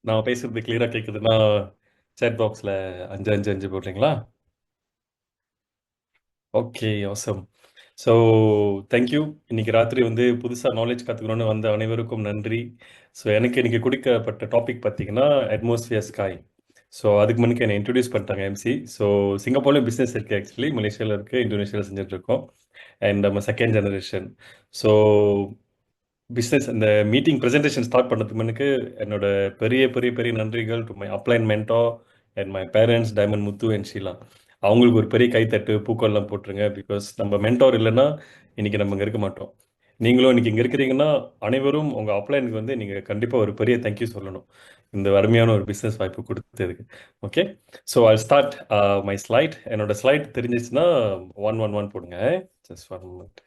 நான் பேசுறது கிளியரா கேக்குதுன்னா சேட் பாக்ஸ்ல 555 போடுறீங்களா? Okay, awesome. So thank you. இன்னைக்கு ராத்திரி வந்து புதுசா நாலேஜ் கத்துக்கணும்னு வந்த அனைவருக்கும் நன்றி. ஸோ எனக்கு இன்னைக்கு கொடுக்கப்பட்ட டாபிக் பார்த்தீங்கன்னா அட்மாஸ்பியர் ஸ்காய். ஸோ அதுக்கு முன்னாடி என்னை இன்ட்ரடியூஸ் பண்ணிட்டாங்க எம்சி. ஸோ சிங்கப்பூர்லேயும் பிஸ்னஸ் இருக்கு, ஆக்சுவலி மலேசியாவில் இருக்கு, இந்தோனேஷியாவில் செஞ்சுட்டு இருக்கோம். அண்ட் நம்ம செகண்ட் ஜெனரேஷன். ஸோ பிஸ்னஸ் இந்த மீட்டிங் ப்ரெசன்டேஷன் ஸ்டார்ட் பண்ணுறதுக்கு முன்னுக்கு என்னோட பெரிய பெரிய பெரிய நன்றிகள் to my upline mentor and my parents Diamond Muthu and Sheela. அவங்களுக்கு ஒரு பெரிய கைத்தட்டு பூக்கள்லாம் போட்டுருங்க. பிகாஸ் நம்ம மென்டார் இல்லைன்னா இன்னைக்கு நம்ம இங்கே இருக்க மாட்டோம். நீங்களும் இன்னைக்கு இங்கே இருக்கிறீங்கன்னா அனைவரும் உங்கள் அப்ளைனுக்கு வந்து நீங்கள் கண்டிப்பாக ஒரு பெரிய தேங்க்யூ சொல்லணும், இந்த அருமையான ஒரு பிஸ்னஸ் வாய்ப்பு கொடுத்ததுக்கு. Okay, so I start my slide. என்னோட ஸ்லைட் தெரிஞ்சிச்சுன்னா 111 போடுங்க. Just 1 minute.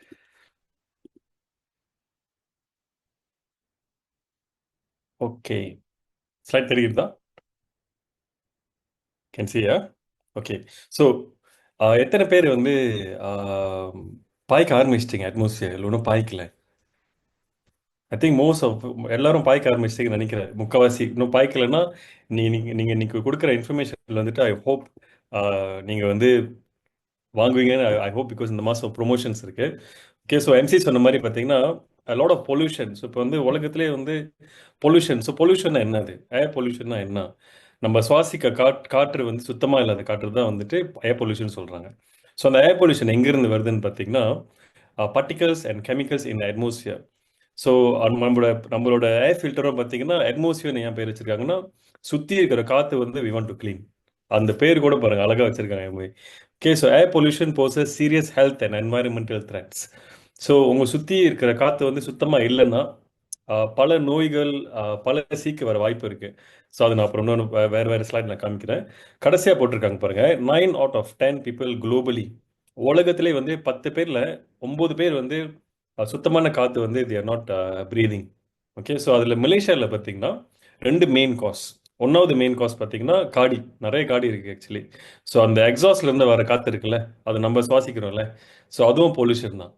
ஓகே, ஸ்லைட் தெரியுதா? Can see. ஓகே. ஸோ எத்தனை பேர் வந்து ஆஹ், பாய்க்க ஆரம்பிச்சிட்டிங்க அட்மாஸ்பியர்? இல்லை இன்னும் பாய்க்கல? ஐ திங்க் மோஸ்ட் ஆஃப் எல்லாரும் பாய்க்க ஆரம்பிச்சிட்டிங்கன்னு நினைக்கிறேன். முக்கால்வாசி இன்னும் பாய்க்கலைன்னா நீங்கள் இன்னைக்கு கொடுக்குற இன்ஃபர்மேஷன் வந்துட்டு ஐ ஹோப் நீங்கள் வந்து வாங்குவீங்கன்னு ஐ ஹோப். பிகாஸ் இந்த மாதம் ப்ரொமோஷன்ஸ் இருக்கு. ஓகே, ஸோ எம்சி சொன்ன மாதிரி பார்த்தீங்கன்னா லாட் ஆஃப் பொல்யூஷன். ஸோ இப்போ வந்து உலகத்திலே வந்து பொல்யூஷன். ஸோ பொல்யூஷன் என்னது? ஏர் பொல்யூஷன்னா என்ன? நம்ம சுவாசிக்க காற்று வந்து சுத்தமாக இல்லாத காற்று தான் வந்துட்டு ஏர் பொல்யூஷன் சொல்கிறாங்க. ஸோ அந்த ஏர் பொல்யூஷன் எங்கேருந்து வருதுன்னு பார்த்தீங்கன்னா particles and chemicals in atmosphere. So நம்மளோட நம்மளோட ஏர் ஃபில்டரும் பார்த்தீங்கன்னா அட்மாஸ்பியர்னு ஏன் பேர் வச்சிருக்காங்கன்னா சுற்றி இருக்கிற காற்று வந்து வி வாண்ட் டு க்ளீன். அந்த பேர் கூட பாருங்க அழகா வச்சிருக்காங்க. Okay, so air pollution poses serious health and environmental threats. So உங்கள் சுற்றி இருக்கிற காற்று வந்து சுத்தமாக இல்லைன்னா பல நோய்கள் பல சீக்கு வர வாய்ப்பு இருக்கு. ஸோ அது நான் அப்புறம் இன்னொன்று வேறு வேறு ஸ்லைட் நான் காமிக்கிறேன். கடைசியாக போட்டிருக்காங்க பாருங்க, 9 out of 10 people குளோபலி, உலகத்திலே வந்து 10 பேர்ல 9 பேர் வந்து சுத்தமான காற்று வந்து they are not breathing. Okay, so அதில் மலேசியாவில் பார்த்தீங்கன்னா ரெண்டு மெயின் காஸ். ஒன்றாவது மெயின் காஸ் பார்த்தீங்கன்னா காடி, நிறைய காடி இருக்கு ஆக்சுவலி. ஸோ அந்த எக்ஸாஸ்ட்ல இருந்து வர காற்று இருக்குல்ல, அது நம்ம சுவாசிக்கிறோம்ல, ஸோ அதுவும் பொல்யூஷன் தான்.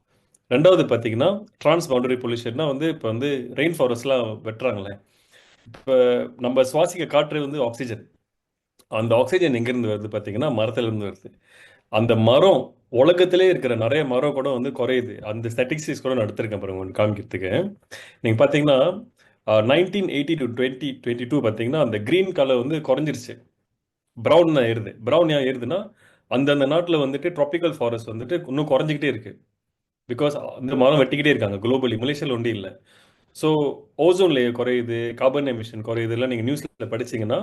ரெண்டாவது பார்த்தீங்கன்னா டிரான்ஸ் பவுண்டரி பொல்யூஷன்னா வந்து இப்போ வந்து ரெயின் ஃபாரஸ்ட்லாம் வெட்டுறாங்களே, இப்போ நம்ம சுவாசிக்க காற்று வந்து ஆக்சிஜன். அந்த ஆக்சிஜன் எங்கேருந்து வருது பார்த்தீங்கன்னா மரத்துலேருந்து வருது. அந்த மரம் உலகத்திலே இருக்கிற நிறைய மரம் கூட வந்து குறையுது. அந்த ஸ்டாட்டிஸ்டிக்ஸ் கூட நான் எடுத்திருக்கேன் பாருங்க உங்களுக்கு காமிக்கிறதுக்கு. நீங்கள் பார்த்தீங்கன்னா 1980 டு 2022 பார்த்தீங்கன்னா அந்த கிரீன் கலர் வந்து குறைஞ்சிருச்சு, ப்ரௌன் தான் ஏறுது. ப்ரௌன் ஏன் ஏறுதுன்னா அந்தந்த நாட்டில் வந்துட்டு ட்ராபிக்கல் ஃபாரஸ்ட் வந்துட்டு இன்னும் குறைஞ்சிக்கிட்டே இருக்கு. பிகாஸ் இந்த மரம் வெட்டிக்கிட்டே இருக்காங்க குளோபலி, மலேசியாவில் ஒன்றும் இல்லை. ஸோ ஓசோன் லேயர் குறையுது, கார்பன் எமிஷன் குறையுது, எல்லாம் நீங்கள் நியூஸில் படிச்சீங்கன்னா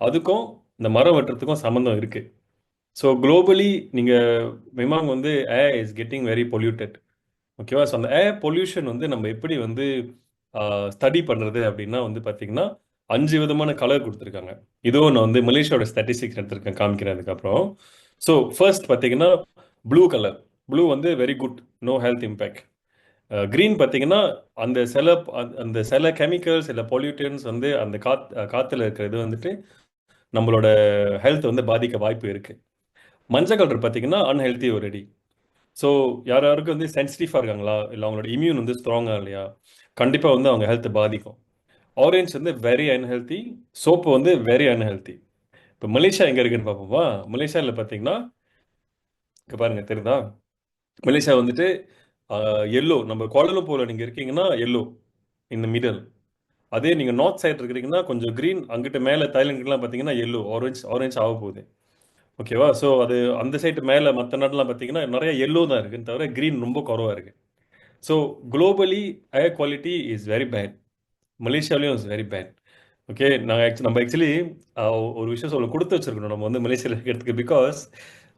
அதுக்கும் இந்த மரம் வெட்டுறதுக்கும் சம்மந்தம் இருக்கு. ஸோ குளோபலி நீங்கள் விமானம் வந்து air is getting very polluted. ஓகேவா? ஸோ அந்த ஏர் பொல்யூஷன் வந்து நம்ம எப்படி வந்து ஸ்டடி பண்ணுறது அப்படின்னா வந்து பார்த்தீங்கன்னா 5 விதமான கலர் கொடுத்துருக்காங்க. இதுவும் நான் வந்து மலேசியாவோட ஸ்டாட்டிஸ்டிக்ஸ் எடுத்திருக்கேன், காமிக்கிறேன் அதுக்கப்புறம். ஸோ ஃபர்ஸ்ட் பார்த்தீங்கன்னா ப்ளூ கலர். ப்ளூ வந்து very good, no health impact. Green பார்த்தீங்கன்னா அந்த சில கெமிக்கல்ஸ் இல்லை பொல்யூட்டன்ஸ் வந்து அந்த காற்றுல இருக்கிறது வந்துட்டு நம்மளோட ஹெல்த் வந்து பாதிக்க வாய்ப்பு இருக்கு. மஞ்சள் கலர் பார்த்தீங்கன்னா அன்ஹெல்த்தி ஆல்ரெடி. ஸோ யாராருக்கு வந்து சென்சிட்டிவாக இருக்காங்களா, இல்லை அவங்களோட இம்யூன் வந்து ஸ்ட்ராங்காக இல்லையா, கண்டிப்பாக வந்து அவங்க ஹெல்த் பாதிக்கும். ஆரஞ்ச் வந்து வெரி அன்ஹெல்த்தி, சோப்பு வந்து வெரி அன்ஹெல்த்தி. இப்போ மலேசியா எங்கே இருக்குன்னு பார்ப்போமா? மலேசியாவில் பார்த்தீங்கன்னா இங்கே பாருங்க, தெரியுதா? மலேசியா வந்துட்டு எல்லோ. நம்ம கோலலம்பூரில் நீங்கள் இருக்கீங்கன்னா எல்லோ இந்த மிடல். அதே நீங்கள் நார்த் சைடு இருக்கிறீங்கன்னா கொஞ்சம் க்ரீன், அங்கிட்ட மேலே தாய்லாந்துலாம் பார்த்தீங்கன்னா எல்லோ, ஆரஞ்ச் ஆரஞ்ச் ஆக போகுது. ஓகேவா? ஸோ அது அந்த சைடு மேலே மற்ற நாட்டெலாம் பார்த்தீங்கன்னா நிறைய எல்லோ தான் இருக்குன்னு தவிர க்ரீன் ரொம்ப குறவாக இருக்கு. So globally air quality is very bad. மலேசியாவிலையும் இஸ் வெரி பேட். ஓகே, நம்ம ஆக்சுவலி ஒரு விஷயம் சொல்ல கொடுத்து வச்சிருக்கணும் நம்ம வந்து மலேசியாவில் இருக்கிறதுக்கு. பிகாஸ்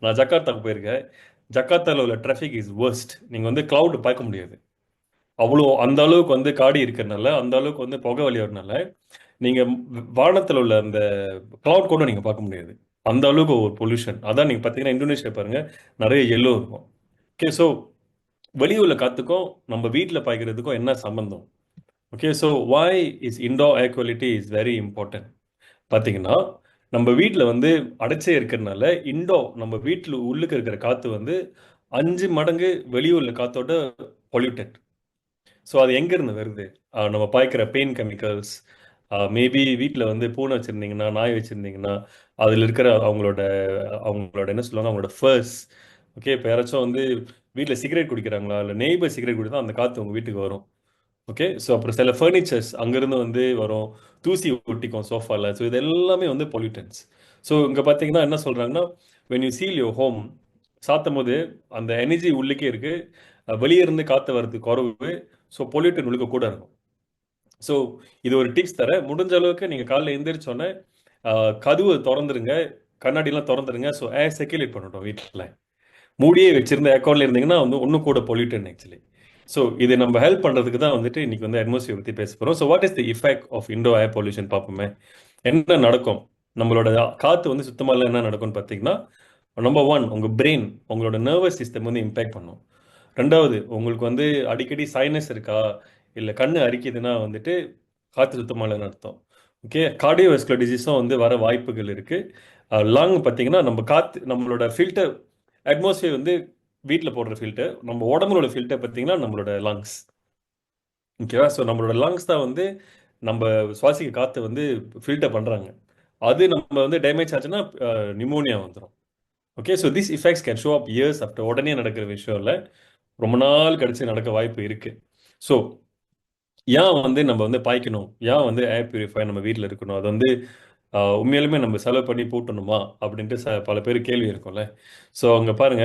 நான் ஜக்கார்த்தாக்கு போயிருக்கேன். ஜக்கார்த்தாவில் உள்ள டிராஃபிக் இஸ் worst. நீங்கள் வந்து cloud பார்க்க முடியாது. அவ்வளோ அந்த அளவுக்கு வந்து காடி இருக்கிறதுனால, அந்த அளவுக்கு வந்து புகை வழி வரனால நீங்கள் வானத்தில் உள்ள அந்த cloud கூட நீங்கள் பார்க்க முடியாது. அந்த அளவுக்கு ஒரு பொல்யூஷன். அதான் நீங்கள் பார்த்தீங்கன்னா இந்தோனேஷியா பாருங்க, நிறைய எல்லோ இருக்கும். ஓகே, ஸோ வெளியுள்ள காத்துக்கும் நம்ம வீட்டில் பாய்க்கிறதுக்கும் என்ன சம்பந்தம்? Okay, so why is indoor air quality is very important. பார்த்தீங்கன்னா நம்ம வீட்டில் வந்து அடைச்சே இருக்கிறதுனால நம்ம வீட்டில் உள்ளுக்கு இருக்கிற காற்று வந்து 5 மடங்கு வெளியுள்ள காத்தோட பொல்யூட்டட். ஸோ அது எங்கேருந்து வருது? நம்ம பாய்க்கிற பெயின் கெமிக்கல்ஸ், மேபி வீட்டில் வந்து பூனை வச்சுருந்தீங்கன்னா, நாய் வச்சுருந்தீங்கன்னா, அதில் இருக்கிற அவங்களோட அவங்களோட என்ன சொல்லுவாங்க, அவங்களோட ஃபர்ஸ். ஓகே, இப்போ யாராச்சும் வந்து வீட்டில் சிகரெட் குடிக்கிறாங்களா, இல்லை நெய்பர் சிகரெட் குடித்தா அந்த காற்று உங்கள் வீட்டுக்கு வரும். ஓகே, ஸோ அப்புறம் சில ஃபர்னிச்சர்ஸ் அங்கேருந்து வந்து வரும், தூசி ஒட்டிக்கும் சோஃபாவில். ஸோ இது எல்லாமே வந்து பொல்யூட்டன்ஸ். ஸோ இங்கே பார்த்தீங்கன்னா என்ன சொல்கிறாங்கன்னா, when you seal your home, சாத்தும் போது அந்த எனர்ஜி உள்ளுக்கே இருக்கு, வெளியே இருந்து காற்று வர்றது குறவு. ஸோ பொல்யூட்டன் உள்ளுக்க கூட இருக்கும். ஸோ இது ஒரு டிப்ஸ் தரேன். முடிஞ்ச அளவுக்கு நீங்கள் காலைல எந்திரிச்சோன்னே கதவு திறந்துருங்க, கண்ணாடிலாம் திறந்துருங்க. ஸோ ஏர் சர்க்குலேட் பண்ணட்டும் வீட்டில். மூடியே வச்சிருந்த அக்கௌண்ட்ல இருந்தீங்கன்னா வந்து இன்னும் கூட பொல்யூட்டன் ஆக்சுவலி. ஸோ இது நம்ம ஹெல்ப் பண்ணுறதுக்கு தான் வந்துட்டு இன்னைக்கு வந்து அட்மாஸ்பியர் பற்றி பேச போகிறோம். So what is the effect of indoor air pollution பார்ப்போமே. என்ன நடக்கும், நம்மளோட காற்று வந்து சுத்தமாக இல்லை, என்ன நடக்கும்னு பார்த்தீங்கன்னா, நம்பர் ஒன், உங்கள் பிரெயின், உங்களோட நர்வஸ் சிஸ்டம் வந்து இம்பேக்ட் பண்ணும். ரெண்டாவது, உங்களுக்கு வந்து அடிக்கடி சைனஸ் இருக்கா, இல்லை கண்ணு அரிக்குதுன்னா வந்துட்டு காற்று சுத்தமாக இல்லைன்னு அர்த்தம். ஓகே, கார்டியோவாஸ்குலர் டிசீஸும் வந்து வர வாய்ப்புகள் இருக்குது. லங் பார்த்தீங்கன்னா, நம்ம காற்று, நம்மளோட ஃபில்டர், அட்மாஸ்பியர் வந்து வீட்டில் போடுற ஃபில்டர், நம்ம உடம்புல உள்ள ஃபில்டர் பார்த்தீங்கன்னா நம்மளோட லங்ஸ். ஓகேவா, ஸோ நம்மளோட லங்ஸ் தான் வந்து நம்ம சுவாசிக்க காற்று வந்து ஃபில்டர் பண்ணுறாங்க. அது நம்ம வந்து டேமேஜ் ஆச்சுன்னா நிமோனியா வந்துடும். Okay, so this effects can show up years after. உடனே நடக்கிற விஷயம் இல்லை, ரொம்ப நாள் கழிச்சு நடக்க வாய்ப்பு இருக்கு. ஸோ ஏன் வந்து நம்ம வந்து பாய்க்கணும், ஏன் வந்து ஏர் பியூரிஃபை நம்ம வீட்டில் இருக்கணும், அது வந்து உண்மையாலுமே நம்ம செலவு பண்ணி போட்டணுமா அப்படின்ட்டு பல பேர் கேள்வி இருக்கும்ல. ஸோ அங்கே பாருங்க,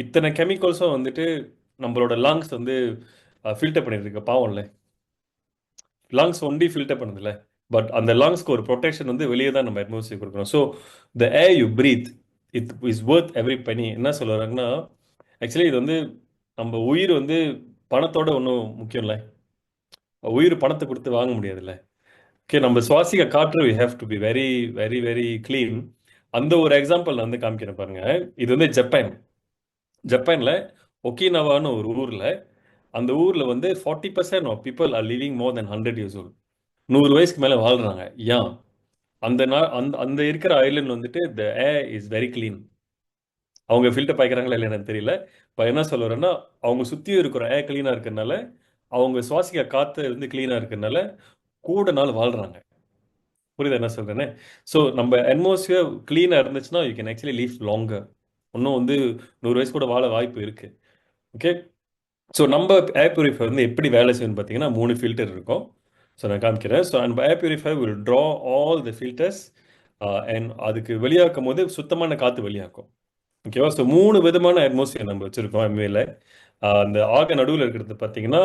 இத்தனை கெமிக்கல்ஸும் வந்துட்டு நம்மளோட லங்ஸ் வந்து ஃபில்டர் பண்ணிட்டு இருக்கு. பாவம்ல, லங்ஸ் ஒன்லி ஃபில்டர் பண்ணுதுல்ல. பட் அந்த லங்ஸ்க்கு ஒரு ப்ரொடெக்ஷன் வந்து வெளியே தான் நம்ம அட்மாஸ்பியர் கொடுக்கணும். So the air you breath, it is worth every penny. என்ன சொல்லுறாங்கன்னா, ஆக்சுவலி இது வந்து நம்ம உயிர் வந்து பணத்தோட ஒன்றும் முக்கியம் இல்லை. உயிர் பணத்தை கொடுத்து வாங்க முடியாதுல்ல. ஓகே, நம்ம சுவாசிக்க காற்று we have to be very very very clean. அந்த ஒரு எக்ஸாம்பிள் நான் வந்து காமிக்கிறேன் பாருங்க. இது வந்து ஜப்பான். ஜப்பான்ல ஒக்கினவான்னு ஒரு ஊர்ல, அந்த ஊர்ல வந்து 40% of people are living more then 100 years old. 100 வயசுக்கு மேல வாழ்றாங்க. ஏன்? அந்த அந்த அந்த இருக்கிற ஐலண்ட் வந்துட்டு த ஏர் இஸ் வெரி கிளீன். அவங்க ஃபில்டர் பாய்க்கிறாங்களா இல்லை எனக்கு தெரியல. இப்போ என்ன சொல்ல வரேன்னா, அவங்க சுற்றி இருக்கிற ஏர் கிளீனாக இருக்கிறதுனால, அவங்க சுவாசிக்க காற்று வந்து கிளீனாக இருக்கிறதுனால கூட நாள் வாழ்றாங்க. புரியுதா என்ன சொல்றேன்னு? ஸோ நம்ம அட்மாஸ்பியர் கிளீனாக இருந்துச்சுன்னா you can actually leave longer. இன்னும் வந்து 100 வயசு கூட வாழ வாய்ப்பு இருக்கு. ஓகே, ஸோ நம்ம ஏர் பியூரிஃபை வந்து எப்படி வேலை செய்யணும்னு பார்த்தீங்கன்னா, 3 ஃபில்டர் இருக்கும். ஸோ நான் காமிக்கிறேன். ஸோ நம்ம air purify will draw all the filters and அதுக்கு வெளியாக்கும் போது சுத்தமான காற்று வெளியாக்கும். ஓகேவா, ஸோ 3 விதமான அட்மாஸ்பியர் நம்ம வச்சிருக்கோம் எம்ஏல. அந்த ஆக நடுவில் இருக்கிறது பார்த்தீங்கன்னா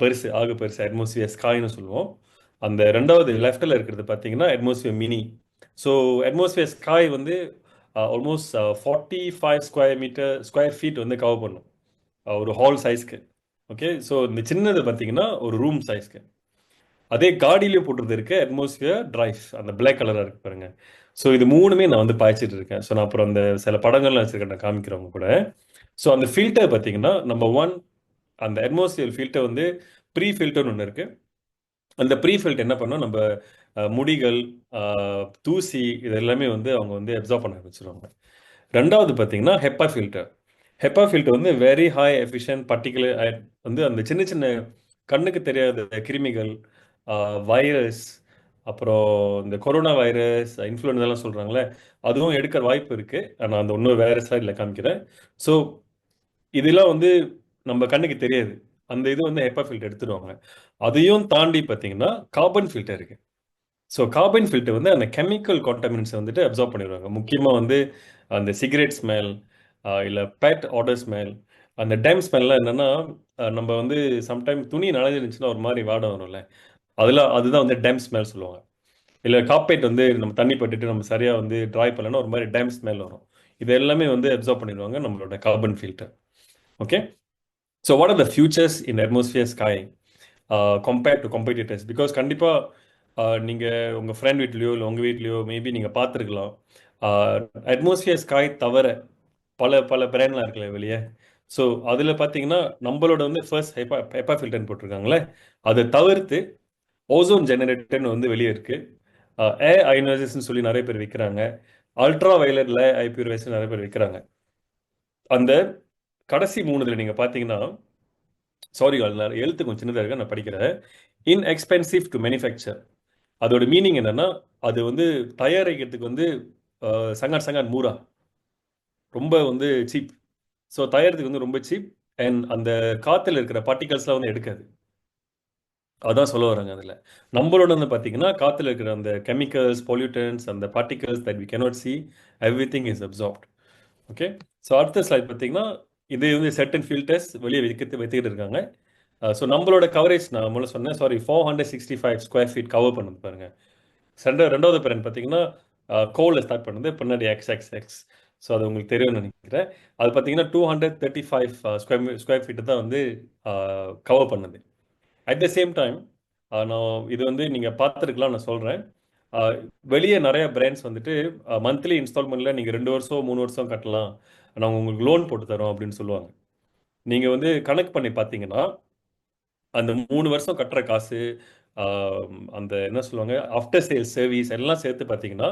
பெருசு, ஆக பெருசு அட்மாஸ்பியர் ஸ்காய்னு சொல்லுவோம். அந்த ரெண்டாவது லெஃப்டில் இருக்கிறது பார்த்தீங்கன்னா அட்மாஸ்பியர் மினி. ஸோ அட்மாஸ்பியர் ஸ்காய் வந்து ஆல்மோஸ்ட் 45 ஸ்கொயர் ஃபீட் வந்து கவர் பண்ணும், ஒரு ஹால் சைஸ்க்கு. ஓகே, ஸோ இந்த சின்னது பார்த்தீங்கன்னா ஒரு ரூம் சைஸ்க்கு. அதே காடியிலேயே போட்டுறது இருக்கு அட்மாஸ்பியர் டிரைவ், அந்த பிளாக் கலராக இருக்கு பாருங்க. ஸோ இது மூணுமே நான் வந்து பாய்ச்சிட்டு இருக்கேன். ஸோ நான் அப்புறம் அந்த சில படங்கள்லாம் வச்சிருக்கேன், நான் காமிக்கிறவங்க கூட. ஸோ அந்த ஃபில்டர் பார்த்தீங்கன்னா நம்பர் ஒன், அந்த அட்மாஸ்பியர் ஃபில்டர் வந்து ப்ரீ ஃபில்டர்னு ஒன்று இருக்கு. அந்த ப்ரீ ஃபில்டர் என்ன பண்ணோம், நம்ம முடிகள், தூசி, இது எல்லாமே வந்து அவங்க வந்து அப்சார்ப் பண்ண வச்சிருவாங்க. ரெண்டாவது பார்த்தீங்கன்னா ஹெப்பா ஃபில்டர். ஹெப்பா ஃபில்டர் வந்து வெரி ஹை எஃபிஷியன்ட் பர்டிகுலர் வந்து அந்த சின்ன சின்ன கண்ணுக்கு தெரியாத கிருமிகள், வைரஸ், அப்புறம் இந்த கொரோனா வைரஸ், இன்ஃப்ளூயன்ஸாலாம் சொல்கிறாங்களே, அதுவும் எடுக்கிற வாய்ப்பு இருக்குது. நான் அந்த இன்னொரு வைரஸாக இல்லை காமிக்கிறேன். ஸோ இதெல்லாம் வந்து நம்ம கண்ணுக்கு தெரியாது. அந்த இது வந்து ஹெப்பா ஃபில்டர் எடுத்துடுவாங்க. அதையும் தாண்டி பார்த்தீங்கன்னா கார்பன் ஃபில்டர் இருக்கு. ஸோ கார்பன் ஃபில்டர் வந்து அந்த கெமிக்கல் கான்டாமினன்ஸை வந்துட்டு அப்சார்ப் பண்ணிடுவாங்க. முக்கியமாக வந்து அந்த சிகரெட் ஸ்மெல், இல்லை பேட் ஆடர் ஸ்மெல், அந்த டேம் ஸ்மெல்லாம் என்னன்னா, நம்ம வந்து சம்டைம் துணி நனைஞ்சிருந்துச்சுன்னா ஒரு மாதிரி வாடம் வரும்ல, அதெல்லாம் அதுதான் வந்து டேம் ஸ்மெல் சொல்லுவாங்க. இல்லை கார்பெட் வந்து நம்ம தண்ணி பட்டுட்டு நம்ம சரியாக வந்து ட்ரை பண்ணலன்னா ஒரு மாதிரி டேம் ஸ்மெல் வரும். இது எல்லாமே வந்து அப்சார்ப் பண்ணிடுவாங்க நம்மளோட carbon filter. Okay, so what are the futures in Atmosphere Sky compared to competitors? Because கண்டிப்பாக நீங்கள் உங்கள் ஃப்ரெண்ட் வீட்லேயோ இல்லை உங்கள் வீட்லேயோ மேபி நீங்கள் பார்த்துருக்கலாம். அட்மாஸ்பியர் ஸ்கை தவிர பல பல பிராண்ட்லாம் இருக்குல்ல வெளியே. ஸோ அதில் பார்த்தீங்கன்னா நம்மளோட வந்து ஃபர்ஸ்ட் ஹெப்பா ஹெப்பா ஃபில்டர்னு போட்டிருக்காங்களே, அதை தவிர்த்து ஓசோன் ஜெனரேட்டர்னு வந்து வெளியே இருக்கு. ஏர் அயனைசேஷன் சொல்லி நிறைய பேர் விற்கிறாங்க. அல்ட்ரா வயலட்ல ஐ பியூரிஃபையர்ஸ் நிறைய பேர் விற்கிறாங்க. அந்த கடைசி மூணுல நீங்கள் பார்த்தீங்கன்னா, சாரி எழுத்து கொஞ்சம் சின்னதாக இருக்கு, நான் படிக்கிறேன். இன்எக்ஸ்பென்சிவ் டு மேனுஃபேக்சர், அதோட மீனிங் என்னன்னா, அது வந்து தயாரிக்கிறதுக்கு வந்து சங்காட் சங்காட் மூரா ரொம்ப வந்து சீப். ஸோ தயாரிக்கிறதுக்கு வந்து ரொம்ப சீப். அண்ட் அந்த காத்துல இருக்கிற பார்ட்டிகல்ஸ்லாம் வந்து எடுக்காது. அதான் சொல்ல வராங்க அதில். நம்மளோட வந்து பார்த்தீங்கன்னா காத்துல இருக்கிற அந்த கெமிக்கல்ஸ், பொல்யூட்டன்ஸ், அந்த particles that we cannot see, everything is absorbed. Okay. So அடுத்த ஸ்லைட் பார்த்தீங்கன்னா, இது வந்து செர்டன் ஃபில்டர்ஸ் வெளியே வைத்துக்கிட்டு இருக்காங்க. ஸோ நம்மளோட கவரேஜ் நான் முதல்ல சொன்னேன், சாரி, 465 ஸ்கொயர் ஃபீட் கவர் பண்ணுது பாருங்க. ரெண்டாவது பிராண்ட் பார்த்தீங்கன்னா கோலில் ஸ்டார்ட் பண்ணுது, பின்னாடி எக்ஸ் எக்ஸ் எக்ஸ். ஸோ அது உங்களுக்கு தெரியும்னு நினைக்கிறேன். அது பார்த்தீங்கன்னா 235 ஸ்கொயர் ஃபீட்டு தான் வந்து கவர் பண்ணுது. அட் த சேம் டைம் நான் இது வந்து நீங்கள் பார்த்துருக்கலாம், நான் சொல்கிறேன். வெளியே நிறைய பிராண்ட்ஸ் வந்துட்டு மந்த்லி இன்ஸ்டால்மெண்ட்டில் நீங்கள் 2 வருஷம் 3 வருஷம் கட்டலாம், நாங்கள் உங்களுக்கு லோன் போட்டு தரோம் அப்படின்னு சொல்லுவாங்க. நீங்கள் வந்து கணக்கு பண்ணி பார்த்தீங்கன்னா அந்த 3 வருஷம் கட்டுற காசு, அந்த என்ன சொல்லுவாங்க, ஆஃப்டர் சேல்ஸ் சர்வீஸ் எல்லாம் சேர்த்து பார்த்தீங்கன்னா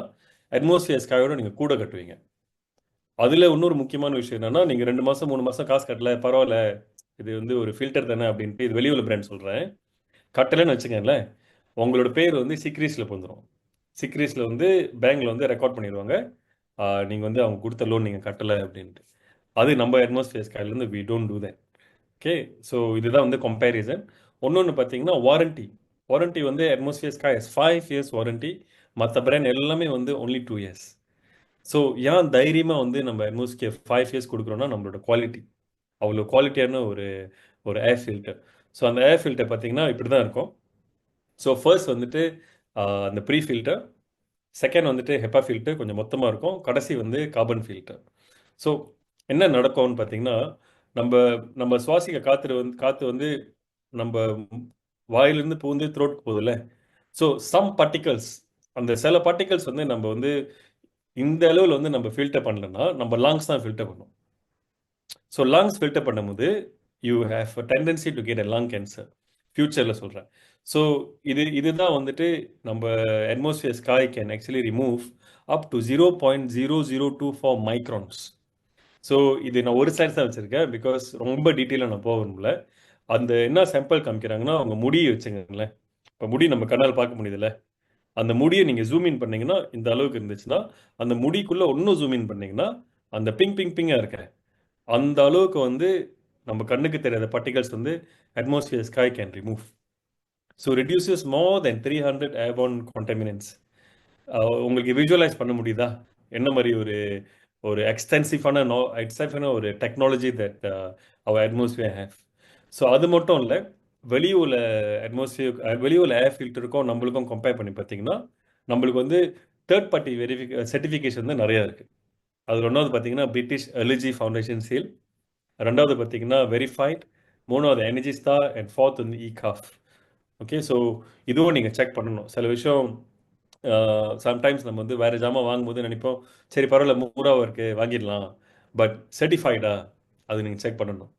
அட்மாஸ்பியர் ஸ்கையோட நீங்கள் கூட கட்டுவீங்க. அதில் இன்னொரு முக்கியமான விஷயம் என்னன்னா, நீங்கள் 2 மாதம் 3 மாதம் காசு கட்டல பரவாயில்ல, இது வந்து ஒரு ஃபில்டர் தானே அப்படின்ட்டு, இது வெளியுள்ள பிராண்ட் சொல்கிறேன், கட்டலைன்னு வச்சுக்கங்களேன், உங்களோட பேர் வந்து சிக்ரீஸில் வந்துடும். சிக்ரீஸில் வந்து பேங்க்ல வந்து ரெக்கார்ட் பண்ணிடுவாங்க, நீங்கள் வந்து அவங்க கொடுத்த லோன் நீங்கள் கட்டலை அப்படின்ட்டு. அது நம்ம அட்மாஸ்பியர் ஸ்கைலேருந்து we don't do that. Okay. So இதுதான் வந்து கம்பேரிசன். ஒன்னொன்று பார்த்தீங்கன்னா வாரண்டி. வாரண்டி வந்து அட்மாஸ்பியர் ஸ்கை 5 இயர்ஸ் வாரண்டி. மற்ற பிராண்ட் எல்லாமே வந்து ஒன்லி 2 இயர்ஸ். ஸோ ஏன் தைரியமாக வந்து நம்ம அட்மாஸ்பியர் 5 இயர்ஸ் கொடுக்குறோன்னா நம்மளோட குவாலிட்டி, அவ்வளோ குவாலிட்டியான ஒரு ஒரு ஏர் ஃபில்டர். ஸோ அந்த ஏர் ஃபில்டர் பார்த்தீங்கன்னா இப்படி தான் இருக்கும். ஸோ ஃபர்ஸ்ட் வந்துட்டு அந்த ப்ரீ ஃபில்டர், செகண்ட் வந்துட்டு ஹெப்பா ஃபில்டர் கொஞ்சம் மொத்தமாக இருக்கும், கடைசி வந்து கார்பன் ஃபில்டர். ஸோ என்ன நடக்கும்னு பார்த்தீங்கன்னா, நம்ம நம்ம சுவாசிக்க காற்று வந்து நம்ம வாயிலிருந்து பூந்து த்ரோட்க்கு போகுதுல்ல. ஸோ சம் பார்ட்டிகல்ஸ், அந்த சில பார்ட்டிகல்ஸ் வந்து நம்ம வந்து இந்த அளவில் வந்து நம்ம ஃபில்டர் பண்ணலன்னா நம்ம லங்ஸ் தான் ஃபில்டர் பண்ணும். ஸோ லங்ஸ் ஃபில்டர் பண்ணும்போது you have a tendency to get a lung cancer ஃபியூச்சரில் சொல்கிறேன். ஸோ இதுதான் வந்துட்டு நம்ம Atmosphere Sky can actually remove up to 0.0024 microns. So இது நான் ஒரு ஸ்லைட்ஸ் தான் வச்சுருக்கேன், பிகாஸ் ரொம்ப டீட்டெயிலாக நான் போகணும்ல. அந்த என்ன சாம்பிள் காமிக்கிறாங்கன்னா அவங்க முடியை வச்சுங்களேன். இப்போ முடி நம்ம கண்ணால் பார்க்க முடியுதுல்ல, அந்த முடியை நீங்கள் ஜூம் இன் பண்ணீங்கன்னா இந்த அளவுக்கு இருந்துச்சுன்னா, அந்த முடிக்குள்ளே இன்னும் ஜூம் இன் பண்ணீங்கன்னா அந்த பிங் பிங் பிங்காக இருக்க அந்த அளவுக்கு வந்து நம்ம கண்ணுக்கு தெரியாத பார்ட்டிகல்ஸ் வந்து Atmosphere Sky can remove. So reduces more than 300 airborne contaminants. உங்களுக்கு விஜுவலைஸ் பண்ண முடியுதா என்ன மாதிரி ஒரு ஒரு எக்ஸ்டென்சிவான ஒரு technology that our Atmosphere have. So அது மட்டும் இல்லை, வெளியூர்ல வெளியூர்ல ஏர் ஃபில்டருக்கும் நம்மளுக்கும் கம்பேர் பண்ணி பார்த்தீங்கன்னா நம்மளுக்கு வந்து தேர்ட் பார்ட்டி சர்டிஃபிகேஷன் வந்து நிறையா இருக்குது. அதில் ஒன்றாவது பார்த்தீங்கன்னா பிரிட்டிஷ் அலர்ஜி ஃபவுண்டேஷன் சீல், ரெண்டாவது பார்த்தீங்கன்னா வெரிஃபைட், மூணாவது எனர்ஜி ஸ்டார், அண்ட் ஃபோர்த் வந்து இகாஃப். ஓகே. ஸோ இதுவும் நீங்கள் செக் பண்ணணும். சில விஷயம் சம்டைம்ஸ் நம்ம வந்து வேறு ஜாமான் வாங்கும்போது நினைப்போம், சரி பரவாயில்ல மூணாவது இருக்குது வாங்கிடலாம், பட் சர்டிஃபைடா அது நீங்கள் செக் பண்ணணும்.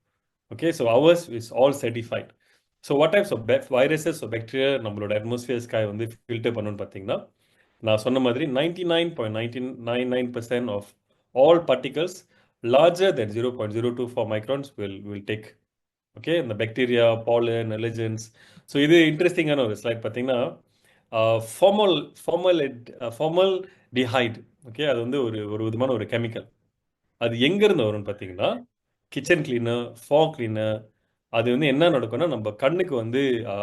Okay. So ours is all certified. So what types of viruses bacteria நம்மளோட அட்மாஸ்பியர் ஸ்கை வந்து ஃபில்டர் பண்ணணும்னு பார்த்தீங்கன்னா, நான் சொன்ன மாதிரி 99.999% of all particles larger than 0.024 microns will take. Okay. இந்த பாக்டீரியா, பாலன், அலர்ஜன்ஸ். ஸோ இது இன்ட்ரெஸ்டிங்கான ஒரு ஸ்லைட் பார்த்தீங்கன்னா, formal formal formaldehyde. Okay. அது வந்து ஒரு ஒரு விதமான ஒரு கெமிக்கல். அது எங்கேருந்து வரும்னு பார்த்தீங்கன்னா கிச்சன் கிளீனர், ஃபாக் கிளீனர். அது வந்து என்ன நடக்கும்னா நம்ம கண்ணுக்கு வந்து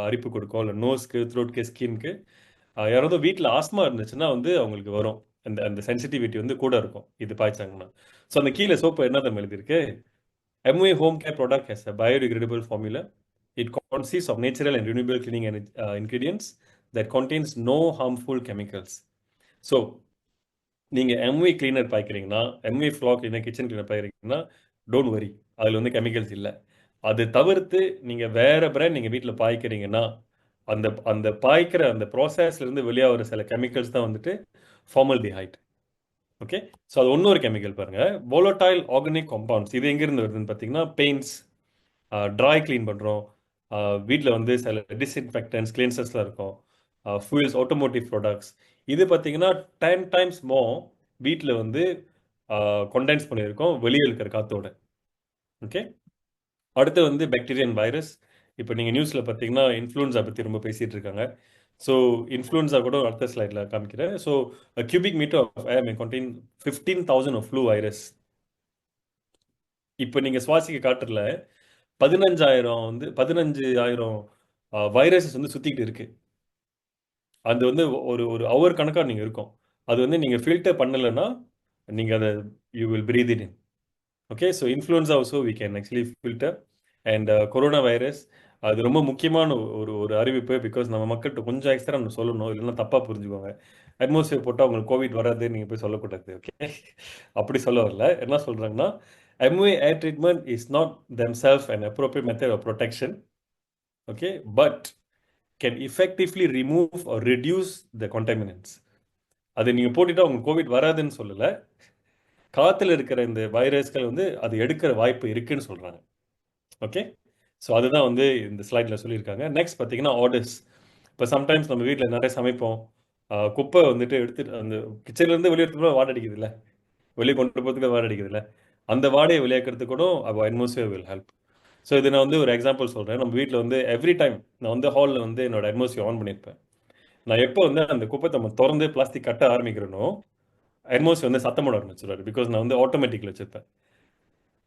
அரிப்பு கொடுக்கும், இல்லை நோஸ்க்கு, த்ரோட்க்கு, ஸ்கின்க்கு. யாராவது வீட்டில் ஆஸ்மா இருந்துச்சுன்னா வந்து அவங்களுக்கு வரும். அந்த அந்த சென்சிட்டிவிட்டி வந்து கூட இருக்கும் இது பாய்ச்சாங்கன்னா. ஸோ அந்த கீழே சோப்பு என்ன தான் எழுதியிருக்கு, MOA Home Care product has a biodegradable formula. It consists of natural and renewable cleaning ingredients that contains no harmful chemicals. So நீங்கள் MOA கிளீனர் பாய்க்கிறீங்கன்னா, MOA floor cleaner, kitchen cleaner பாய்க்கிறீங்கன்னா don't worry, அதில் வந்து chemicals இல்லை. அது தவிர்த்து நீங்கள் வேற பிராண்ட் நீங்கள் வீட்டில் பாய்க்கிறீங்கன்னா அந்த அந்த பாய்க்கிற அந்த ப்ராசஸ்லேருந்து வெளியாகிற சில கெமிக்கல்ஸ் தான் வந்துட்டு ஃபார்மல்டிஹைட். ஓகே. ஸோ அது இன்னொரு கெமிக்கல் பாருங்க, volatile organic compounds. இது எங்கேருந்து வருதுன்னு பார்த்தீங்கன்னா பெயிண்ட்ஸ், ட்ரை க்ளீன் பண்ணுறோம், வீட்டில் வந்து சில டிஸ்இன்ஃபெக்டன்ஸ் கிளீன்சர்ஸ்லாம் இருக்கும், ஃபியூல்ஸ், ஆட்டோமோட்டிவ் ப்ராடக்ட்ஸ். இது பார்த்தீங்கன்னா 10 டைம்ஸ் மோர் வீட்டில் வந்து கொண்டென்ஸ் பண்ணியிருக்கோம் வெளியே இருக்கிற காத்தோட. ஓகே. அடுத்து வந்து பாக்டீரியா அண்ட் வைரஸ். இப்போ நீங்கள் நியூஸில் பார்த்தீங்கன்னா இன்ஃப்ளூயன்ஸா பற்றி ரொம்ப பேசிகிட்டு இருக்காங்க. ஸோ இன்ஃப்ளூன்ஸா கூட அடுத்த ஸ்லைடில் காமிக்கிறேன். So cubic metre of air may contain 15,000 of flu virus. இப்போ நீங்கள் சுவாசிக்க காற்றுல 15,000 வந்து 15,000 வைரஸஸ் வந்து சுற்றிக்கிட்டு இருக்கு. அது வந்து ஒரு ஒரு ஹவர் கணக்காக நீங்கள் இருக்கும். அது வந்து நீங்கள் ஃபில்டர் பண்ணலைன்னா நீங்கள் அதை you will breathe in. Okay, so influenza also we can actually filter. And corona virus அது ரொம்ப முக்கியமான ஒரு ஒரு அறிவிப்பு. பிகாஸ் நம்ம மக்கள்கிட்ட கொஞ்சம் எக்ஸ்ட்ரா நம்ம சொல்லணும், இல்லைன்னா தப்பாக புரிஞ்சுக்குவாங்க. அட்மாஸ்பியர் போட்டால் உங்களுக்கு கோவிட் வராது நீங்கள் போய் சொல்லக்கூடாது. ஓகே, அப்படி சொல்ல வரல. என்ன சொல்கிறாங்கன்னா, Amway air treatment is not themselves an appropriate method of protection. Okay, but can effectively remove or reduce the contaminants. அது நீங்கள் போட்டுட்டா உங்களுக்கு கோவிட் வராதுன்னு சொல்லலை, காற்றுல இருக்கிற இந்த வைரஸ்கள் வந்து அது எடுக்கிற வாய்ப்பு இருக்குன்னு சொல்கிறாங்க. ஓகே, ஸோ அதுதான் வந்து இந்த ஸ்லைடில் சொல்லியிருக்காங்க. நெக்ஸ்ட் பார்த்தீங்கன்னா ஆர்டர்ஸ். இப்போ சம்டைம்ஸ் நம்ம வீட்டில் நிறைய சமைப்போம், குப்பை வந்துட்டு எடுத்துட்டு அந்த கிச்சன்லேருந்து வெளியே எடுத்துகிட்டு வாடை அடிக்குதுல்ல, வெளியே கொண்டு போகிறதுக்கு வாடை அடிக்குதுல்ல, அந்த வாடையை வெளியாக்கிறதுக்கு கூட அப்போ அட்மாஸ்பியர் வில் ஹெல்ப். ஸோ இது நான் வந்து ஒரு எக்ஸாம்பிள் சொல்கிறேன். நம்ம வீட்டில் வந்து எவ்ரி டைம் நான் வந்து ஹாலில் வந்து என்னோட அட்மாஸ்பியர் ஆன் பண்ணியிருப்பேன். நான் எப்போ வந்து அந்த குப்பை நம்ம திறந்து பிளாஸ்டிக் கட்ட ஆரம்பிக்கிறேனோ அட்மாஸ்பியர் வந்து சத்தம் போட ஆரம்பிச்சிடுவாரு. பிகாஸ் நான் வந்து ஆட்டோமேட்டிக்கில் வச்சிருப்பேன்.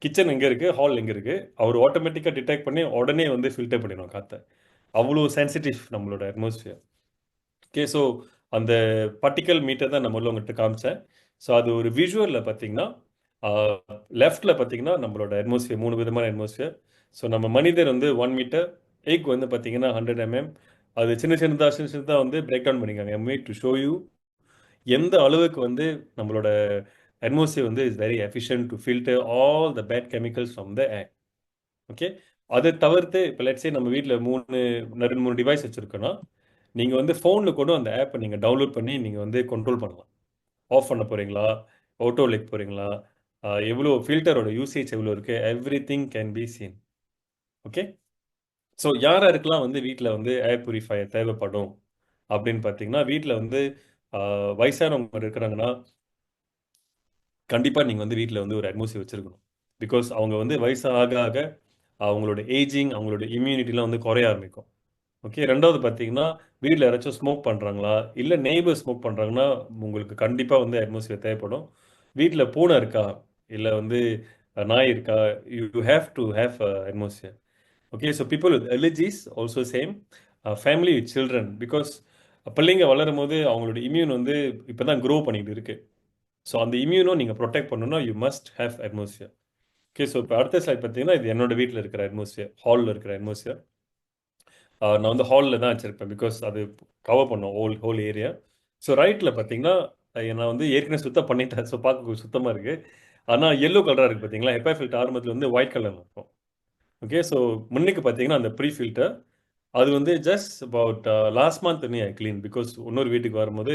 கிச்சன் எங்கே இருக்குது, ஹால் எங்கே இருக்குது, அவர் ஆட்டோமேட்டிக்காக டிடெக்ட் பண்ணி உடனே வந்து ஃபில்டர் பண்ணிடும் காற்றை. அவ்வளோ சென்சிட்டிவ் நம்மளோட அட்மாஸ்பியர். ஓகே, ஸோ அந்த பார்ட்டிக்கல் மீட்டர் தான் நம்ம உள்ள உங்கள்கிட்ட காமிச்சேன். ஸோ அது ஒரு விஷுவலில் பார்த்தீங்கன்னா லெஃப்டில் பார்த்தீங்கன்னா நம்மளோட அட்மாஸ்பியர் 3 விதமான அட்மாஸ்பியர். ஸோ நம்ம மனிதர் வந்து 1 மீட்டர், எக் வந்து பார்த்தீங்கன்னா 100 mm. அது சின்ன சின்னதாக வந்து பிரேக் டவுன் பண்ணிக்காங்க எம்ஏ டு ஷோ யூ எந்த அளவுக்கு வந்து நம்மளோட அட்மாஸ்பியர் வந்து is very efficient to filter all the bad chemicals from the air. Okay, அதை தவிர்த்து இப்போ லெட்ஸே நம்ம வீட்டில் 3 டிவைஸ் வச்சுருக்கோன்னா நீங்கள் வந்து ஃபோனில் கூட அந்த ஆப்பை நீங்கள் டவுன்லோட் பண்ணி நீங்கள் வந்து கண்ட்ரோல் பண்ணலாம். ஆஃப் பண்ண போகிறீங்களா, ஆட்டோ லைக் போகிறீங்களா, எவ்வளோ ஃபில்டரோட யூசேஜ் எவ்வளோ இருக்குது, every thing can be seen. Okay, so யார் யாருக்கெல்லாம் வந்து வீட்டில் வந்து ஏர் பியூரிஃபையர் தேவைப்படும் அப்படின்னு பார்த்தீங்கன்னா, வீட்டில் வந்து வயசானவங்க இருக்கிறாங்கன்னா கண்டிப்பாக நீங்கள் வந்து வீட்டில் வந்து ஒரு அட்மாஸ்பியர் வச்சுருக்கணும். பிகாஸ் அவங்க வந்து வயசு ஆக ஆக அவங்களோட ஏஜிங், அவங்களோட இம்யூனிட்டிலாம் வந்து குறைய ஆரம்பிக்கும். ஓகே, ரெண்டாவது பார்த்தீங்கன்னா வீட்டில் யாராச்சும் ஸ்மோக் பண்ணுறாங்களா, இல்லை நெய்பர் ஸ்மோக் பண்ணுறாங்கன்னா உங்களுக்கு கண்டிப்பாக வந்து அட்மாஸ்பியர் தேவைப்படும். வீட்டில் பூனை இருக்கா, இல்லை வந்து நாய் இருக்கா, you have to have atmosphere. Okay, so people with allergies also same. Family with children, because பிள்ளைங்க வளரும் போது அவங்களோட இம்யூன் வந்து இப்போ தான் க்ரோ பண்ணிட்டு இருக்கு. ஸோ அந்த இம்யூனும் நீங்கள் ப்ரொடெக்ட் பண்ணணும்னா you must have atmosphere. Okay, so இப்போ அடுத்த ஸ்லைட் பார்த்தீங்கன்னா இது என்னோட வீட்டில் இருக்கிற அட்மாஸ்பியர், ஹாலில் இருக்கிற அட்மாஸ்பியர். நான் வந்து ஹாலில் தான் வச்சுருப்பேன் பிகாஸ் அது கவர் பண்ணும் ஹோல் ஏரியா. ஸோ ரைட்டில் பார்த்தீங்கன்னா நான் வந்து ஏற்கனவே சுத்தம் பண்ணிட்டேன். ஸோ பார்க்க சுத்தமாக இருக்குது. ஆனால் எல்லோ கலராக இருக்குது பார்த்தீங்களா, ஹெப்பா ஃபில்டர் ஆரம்பத்தில் வந்து ஒயிட் கலரில் இருக்கும். ஓகே, ஸோ முன்னுக்கு பார்த்தீங்கன்னா அந்த ப்ரீ ஃபில்டர் அது வந்து ஜஸ்ட் அபவுட் லாஸ்ட் மந்த் நீ ஐ க்ளீன். பிகாஸ் இன்னொரு வீட்டுக்கு வரும்போது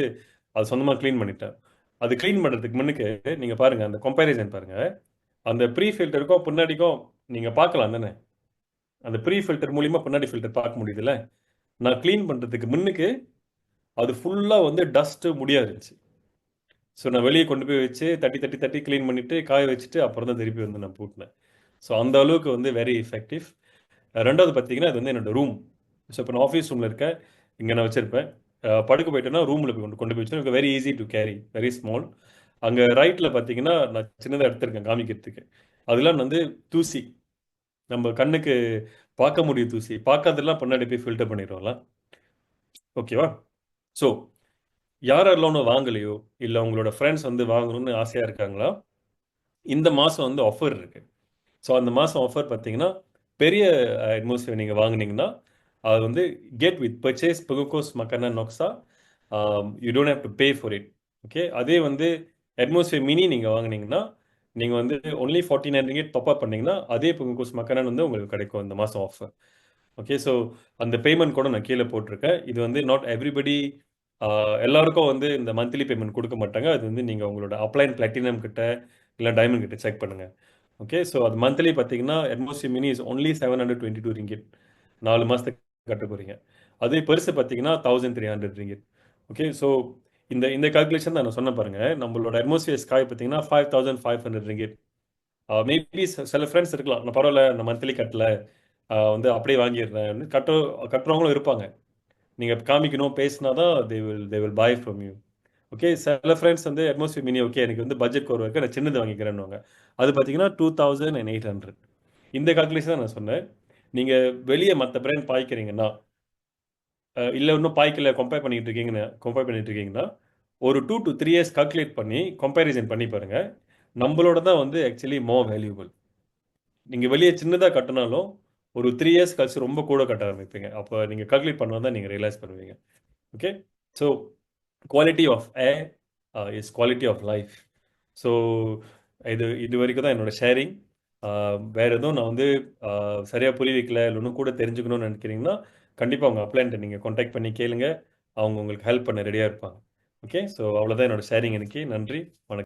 அது சொந்தமாக க்ளீன் பண்ணிட்டேன். அது க்ளீன் பண்ணுறதுக்கு முன்னுக்கு நீங்கள் பாருங்கள், அந்த கம்பேரிசன் பாருங்கள். அந்த ப்ரீ ஃபில்டருக்கும் பின்னாடிக்கும் நீங்கள் பார்க்கலாம் தானே, அந்த ப்ரீ ஃபில்டர் மூலிமா பின்னாடி ஃபில்டர் பார்க்க முடியுதுல்ல. நான் க்ளீன் பண்ணுறதுக்கு முன்னுக்கு அது ஃபுல்லாக வந்து டஸ்ட்டு முடியா இருந்துச்சு. ஸோ நான் வெளியே கொண்டு போய் வச்சு தட்டி தட்டி தட்டி க்ளீன் பண்ணிவிட்டு காய வச்சுட்டு அப்புறம் தான் திருப்பி வந்து நான் பூட்டினேன். ஸோ அந்த அளவுக்கு வந்து வெரி எஃபெக்டிவ். ரெண்டாவது பார்த்தீங்கன்னா இது வந்து என்னோட ரூம். ஸோ இப்போ நான் ஆஃபீஸ் ரூமில் இருக்கேன், இங்கே நான் வச்சுருப்பேன். படுக்க போயிட்டேன்னா ரூமில் போய் கொண்டு போய் வச்சுருவேன். Very easy to carry, very small. அங்கே ரைட்டில் பார்த்தீங்கன்னா நான் சின்னதாக எடுத்திருக்கேன் காமிக்கிறதுக்கு. அதெல்லாம் வந்து தூசி, நம்ம கண்ணுக்கு பார்க்க முடியும் தூசி, பார்க்காதெல்லாம் பின்னாடி போய் ஃபில்டர் பண்ணிடுவோம்ல. ஓகேவா? ஸோ யாரெல்லாம் ஒன்றும் வாங்கலையோ, இல்லை உங்களோட ஃப்ரெண்ட்ஸ் வந்து வாங்கணும்னு ஆசையாக இருக்காங்களா, இந்த மாதம் வந்து ஆஃபர் இருக்குது. ஸோ அந்த மாதம் ஆஃபர் பார்த்தீங்கன்னா பெரிய அட்மாஸ்பியர் நீங்கள் வாங்குனீங்கன்னா அது வந்து கெட் வித் பர்ச்சேஸ் பெகுகோஸ் மக்கனா நொக்ஸா you don't have to pay for it. Okay, அதே வந்து அட்மாஸ்பியர் மினி நீங்கள் வாங்குனீங்கன்னா நீங்கள் வந்து ஒன்லி 49 ரிங்கெட் டாப்அப் பண்ணீங்கன்னா அதே பெகுகோஸ் மக்கனான் வந்து உங்களுக்கு கிடைக்கும் இந்த மாதம் ஆஃபர். ஓகே, ஸோ அந்த பேமெண்ட் கூட நான் கீழே போட்டிருக்கேன். இது வந்து நாட் எவ்ரிபடி, எல்லாருக்கும் வந்து இந்த மந்த்லி பேமெண்ட் கொடுக்க மாட்டாங்க. அது வந்து நீங்கள் உங்களோட அப்ளைன் பிளாட்டினம் கிட்ட இல்லை டைமண்ட் கிட்ட செக் பண்ணுங்கள். ஓகே, ஸோ அது மந்த்லி பார்த்தீங்கன்னா atmosphere mini is only 722 ringgit, 4 மாதத்துக்கு கட்ட போகிறீங்க. அதே பெருசு பார்த்தீங்கன்னா 1300 ரிங்கிட். ஓகே, ஸோ இந்த இந்த கால்குலேஷன் தான் நான் சொன்ன பாருங்க. நம்மளோட அட்மாஸ்பியர் ஸ்காய் பார்த்தீங்கன்னா 5500 ரிங்கிட். மேபி சில ஃப்ரெண்ட்ஸ் இருக்கலாம், நான் பரவாயில்ல நான் மந்த்லி கட்டல, வந்து அப்படியே வாங்கிடுறேன் கட்டுறவங்களும் இருப்பாங்க. நீங்கள் காமிக்கணும் பேசினா தான் they will buy from you. Okay, சில ஃப்ரெண்ட்ஸ் வந்து அட்மாஸ்பியர் மினி ஓகே எனக்கு வந்து பட்ஜெட் குறைவாக இருக்கு நான் சின்னது வாங்கிக்கிறேன்னுவாங்க. அது பார்த்தீங்கன்னா 2800. இந்த கால்குலேஷன் தான் நான் சொன்னேன். நீங்கள் வெளியே மற்ற பிராண்ட் பாய்க்கிறீங்கன்னா இல்லை இன்னும் பாய்க்கல கம்பேர் பண்ணிட்டு இருக்கீங்கன்னா ஒரு 2 to 3 years கால்குலேட் பண்ணி கம்பேரிசன் பண்ணி பாருங்க. நம்மளோட தான் வந்து ஆக்சுவலி மோர் வேல்யூபிள். நீங்கள் வெளியே சின்னதாக கட்டினாலும் ஒரு 3 years கழிச்சு ரொம்ப கூட கட்ட ஆரம்பிப்பீங்க. அப்போ நீங்கள் கால்குலேட் பண்ணால் தான் நீங்கள் ரியலைஸ் பண்ணுவீங்க. Okay, so quality of air is quality of life. So இது வரைக்கும் தான் என்னோட ஷேரிங். வேற எதுவும் நான் வந்து சரியாக புரிய வைக்கல இல்லை இன்னும் கூட தெரிஞ்சுக்கணும்னு நினைக்கிறீங்கன்னா கண்டிப்பாக உங்கள் அப்ளைன்ட்டை நீங்கள் காண்டாக்ட் பண்ணி கேளுங்க. அவங்க உங்களுக்கு ஹெல்ப் பண்ண ரெடியாக இருப்பாங்க. ஓகே, ஸோ அவ்வளோதான் என்னோட ஷேரிங் இன்னைக்கு. நன்றி, வணக்கம்.